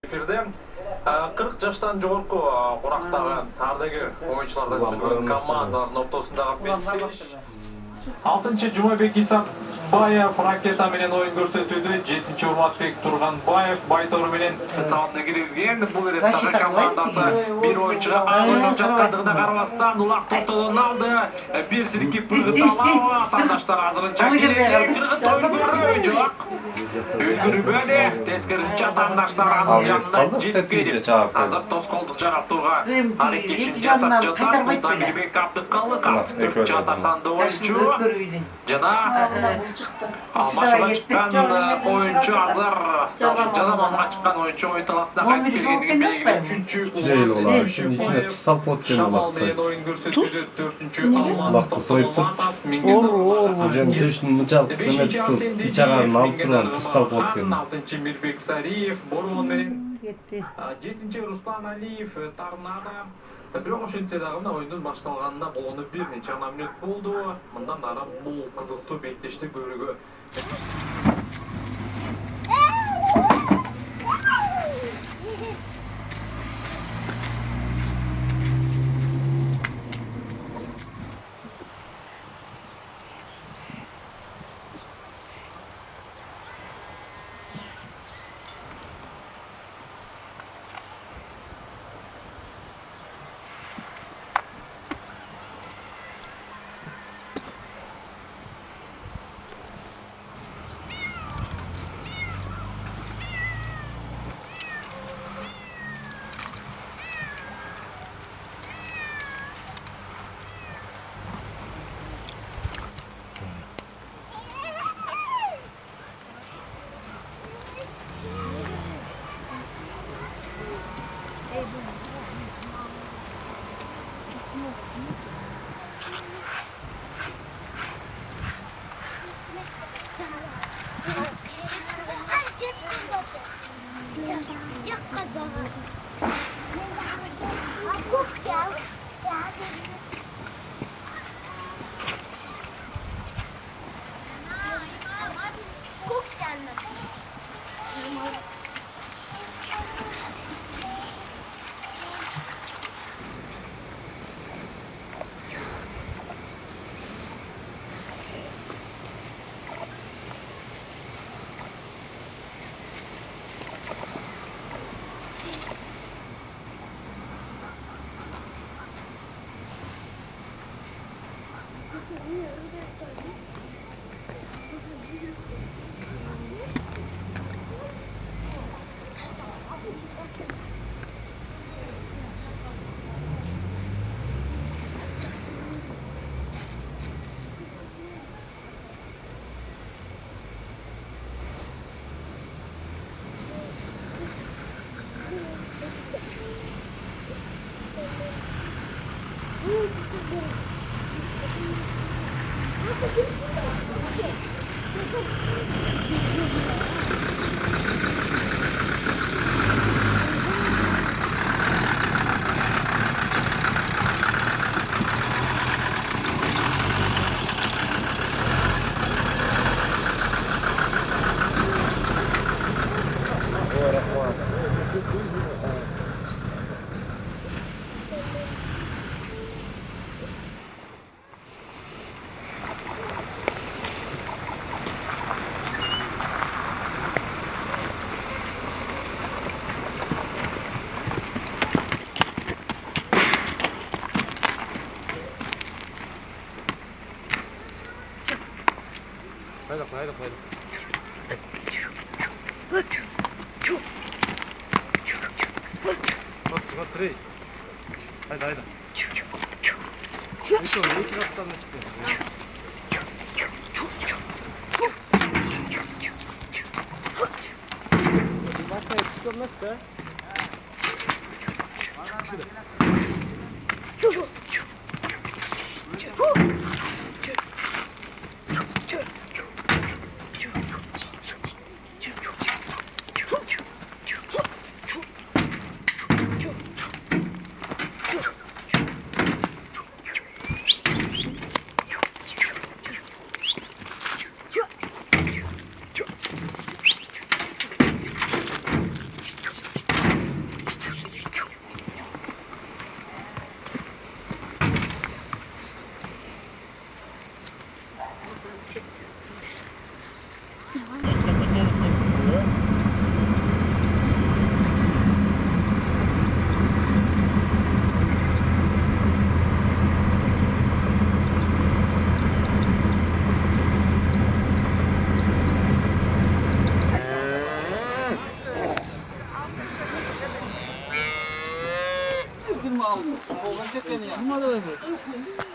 Эфирде 40 жаштан жогорку курактагы тардагы оюнчулардан түзүлгөн командалардын ортосундагы беттеш. 6-Жумабек Исакбаев ракета менен оюн көрсөтүүдө 7-Урматбек Турганбаев байтору менен эсабына киргизген. Бул эрептагы командасы бир оюнчуга аз ойноп жаткандыгына карабастан улак токтодон алды. Бир силкип Кыргызстан атаандаштар азырынча Кыргыз ойын жок. Үлгүрбөдө тескерисинче атаандаштар анын жанына жетип келип азыр тоскоолдук жарап турган аракетин жасап жатат. Мында Мирбек Абдыкалыков жатасанды оюнчу жана алмашыга чыккан оюнчу азыр жана мамга чыккан оюнчу оюн таласына кайтып келгендигин белгилеп 3-чү içine tuz salıp otken olaksa. оюн көрсөтүүдө 4-чү Baktı soyup hocam düşün mıcap Mehmet Tur içararını alıp duran tuz salıp otken. 6-чы Мирбек Сариев Боровон менен 7-чи Руслан Алиев Торнадо. Бирок ошентсе дагы оюндун башталганына болгону бир нече гана мүнөт болду. Мындан ары бул кызыктуу беттешти көрүүгө Haydi. Смотри. Haydi. Neyse oraya iki kattan da çıktı. Bakma çıkılmaz be.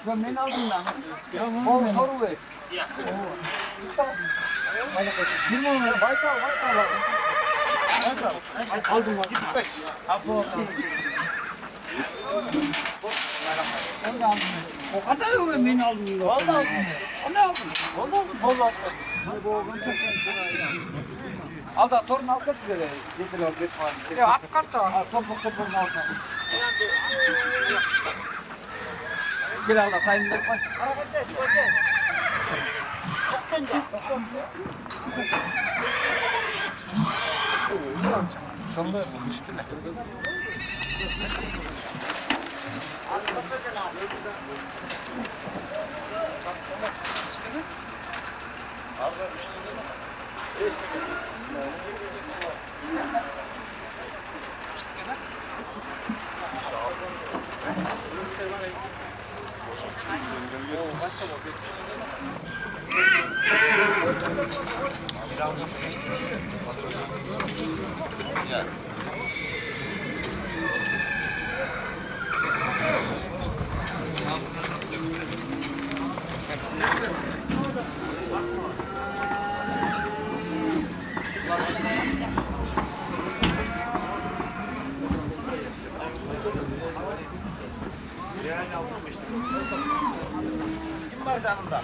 Ben aldım lan. Bol soru ver. Aldım. O kadar yok ben aldım. Vallahi aldım. O ne aldın? Vallahi al da torun al kaç lira? Getir al git falan. Ya at kaç al. Topuk topuk al. Gel al da tayında koy. Şunda işte ne? Kim var canında?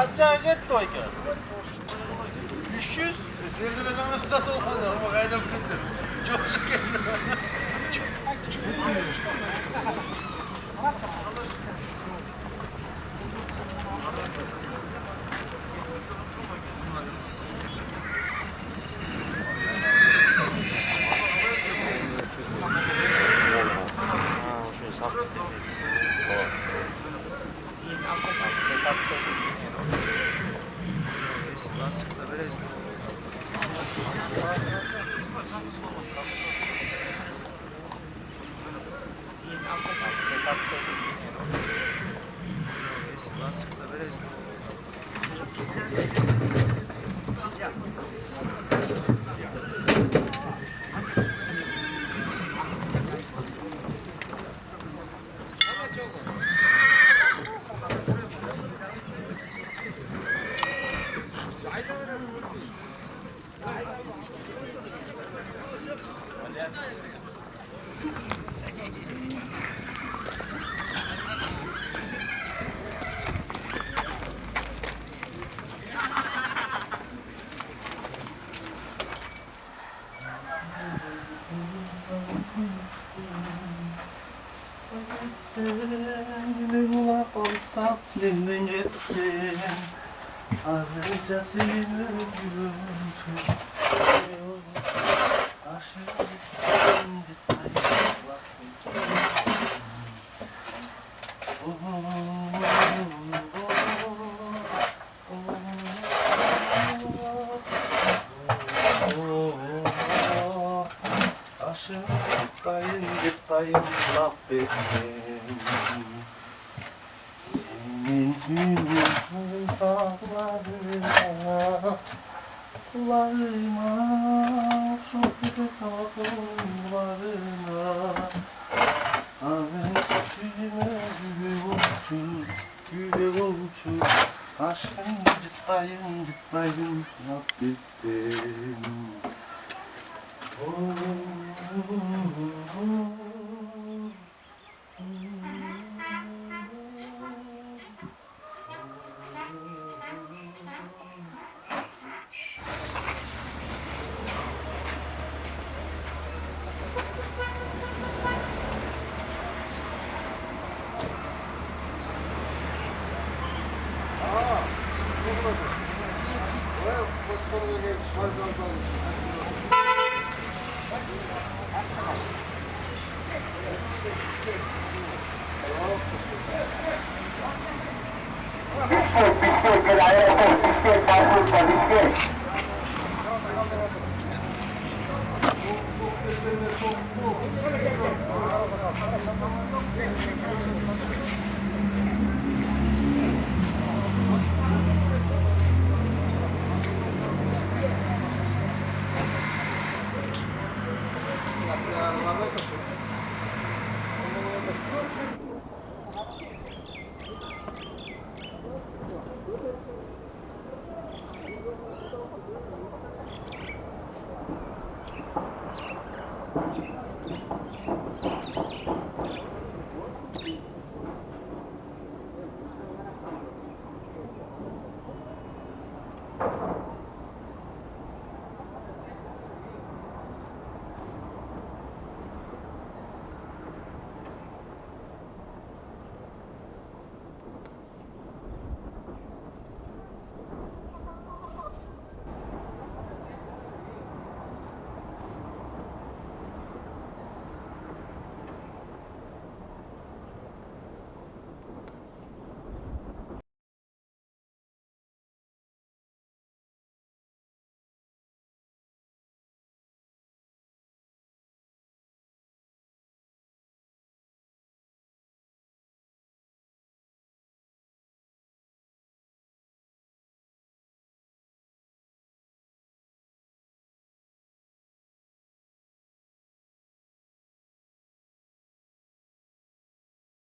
Kaça gitti o iki? 300. Sizlerden zaman zaten olmadı ama kayda bilirsin. Çok şükür. Seninle olsam dinle azıcık seni görüntü aşık Aşıktayım, gitayım, laf ettim. Senin hüznün sağlarına, kulağıma, çok kulağıma. Ağzın sesime güle uçur, aşkın gitayım, laf ettim.